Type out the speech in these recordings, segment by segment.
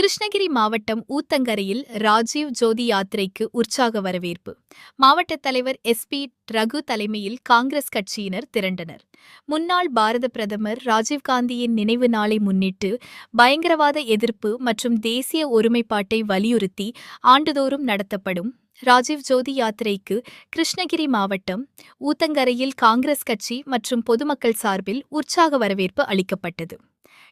கிருஷ்ணகிரி மாவட்டம் ஊத்தங்கரையில் ராஜீவ் ஜோதி யாத்திரைக்கு உற்சாக வரவேற்பு. மாவட்ட தலைவர் எஸ்.பி. ரகு தலைமையில் காங்கிரஸ் கட்சியினர் திரண்டனர். முன்னாள் பாரத பிரதமர் ராஜீவ்காந்தியின் நினைவு நாளை முன்னிட்டு பயங்கரவாத எதிர்ப்பு மற்றும் தேசிய ஒருமைப்பாட்டை வலியுறுத்தி ஆண்டுதோறும் நடத்தப்படும் ராஜீவ் ஜோதி யாத்திரைக்கு கிருஷ்ணகிரி மாவட்டம் ஊத்தங்கரையில் காங்கிரஸ் கட்சி மற்றும் பொதுமக்கள் சார்பில் உற்சாக வரவேற்பு அளிக்கப்பட்டது.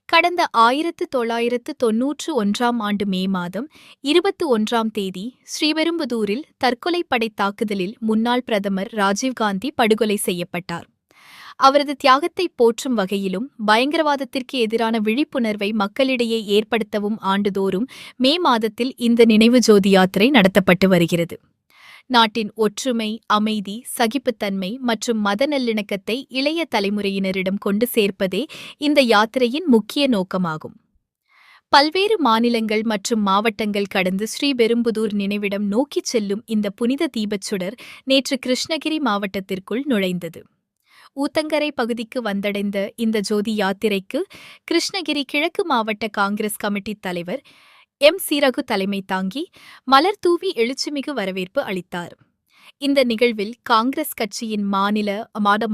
கடந்த 1991ஆம் ஆண்டு மே மாதம் 21ஆம் தேதி ஸ்ரீபெரும்புதூரில் தற்கொலைப்படை தாக்குதலில் முன்னாள் பிரதமர் ராஜீவ்காந்தி படுகொலை செய்யப்பட்டார். அவரது தியாகத்தை போற்றும் வகையிலும் பயங்கரவாதத்திற்கு எதிரான விழிப்புணர்வை மக்களிடையே ஏற்படுத்தவும் ஆண்டுதோறும் மே மாதத்தில் இந்த நினைவு ஜோதி யாத்திரை நடத்தப்பட்டு வருகிறது. நாட்டின் ஒற்றுமை, அமைதி, சகிப்புத்தன்மை மற்றும் மத நல்லிணக்கத்தை இளைய தலைமுறையினரிடம் கொண்டு சேர்ப்பதே இந்த யாத்திரையின் முக்கிய நோக்கமாகும். பல்வேறு மாநிலங்கள் மற்றும் மாவட்டங்கள் கடந்து ஸ்ரீபெரும்புதூர் நினைவிடம் நோக்கிச் செல்லும் இந்த புனித தீபச்சுடர் நேற்று கிருஷ்ணகிரி மாவட்டத்திற்குள் நுழைந்தது. ஊத்தங்கரை பகுதிக்கு வந்தடைந்த இந்த ஜோதி யாத்திரைக்கு கிருஷ்ணகிரி கிழக்கு மாவட்ட காங்கிரஸ் கமிட்டி தலைவர் எம்.சி. ரகு தலைமை தாங்கி மலர் தூவி எழுச்சிமிகு வரவேற்பு அளித்தார். இந்த நிகழ்வில் காங்கிரஸ் கட்சியின் மாநில,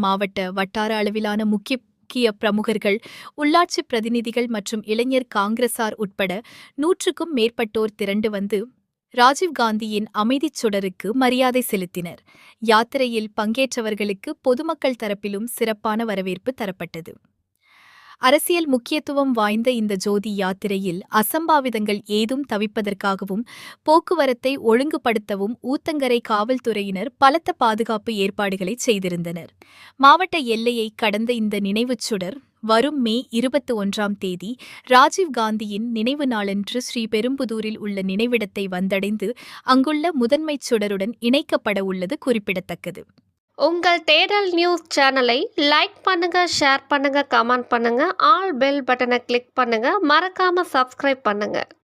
மாவட்ட, வட்டார அளவிலான முக்கிய பிரமுகர்கள், உள்ளாட்சி பிரதிநிதிகள் மற்றும் இளைஞர் காங்கிரசார் உட்பட 100க்கும் மேற்பட்டோர் திரண்டு வந்து ராஜீவ்காந்தியின் அமைதிச் சுடருக்கு மரியாதை செலுத்தினர். யாத்திரையில் பங்கேற்றவர்களுக்கு பொதுமக்கள் தரப்பிலும் சிறப்பான வரவேற்பு தரப்பட்டது. அரசியல் முக்கியத்துவம் வாய்ந்த இந்த ஜோதி யாத்திரையில் அசம்பாவிதங்கள் ஏதும் தவிப்பதற்காகவும் போக்குவரத்தை ஒழுங்குபடுத்தவும் ஊத்தங்கரை காவல்துறையினர் பலத்த பாதுகாப்பு ஏற்பாடுகளை செய்திருந்தனர். மாவட்ட எல்லையை கடந்த இந்த நினைவுச் சுடர் வரும் மே 21ஆம் தேதி ராஜீவ்காந்தியின் நினைவு நாளன்று ஸ்ரீபெரும்புதூரில் உள்ள நினைவிடத்தை வந்தடைந்து அங்குள்ள முதன்மைச் சுடருடன் இணைக்கப்பட உள்ளது குறிப்பிடத்தக்கது. உங்கள் தேடல் நியூஸ் சேனலை லைக் பண்ணுங்க, ஷேர் பண்ணுங்க, கமெண்ட் பண்ணுங்க, ஆல் பெல் பட்டனை கிளிக் பண்ணுங்க, மறக்காம சப்ஸ்கிரைப் பண்ணுங்க.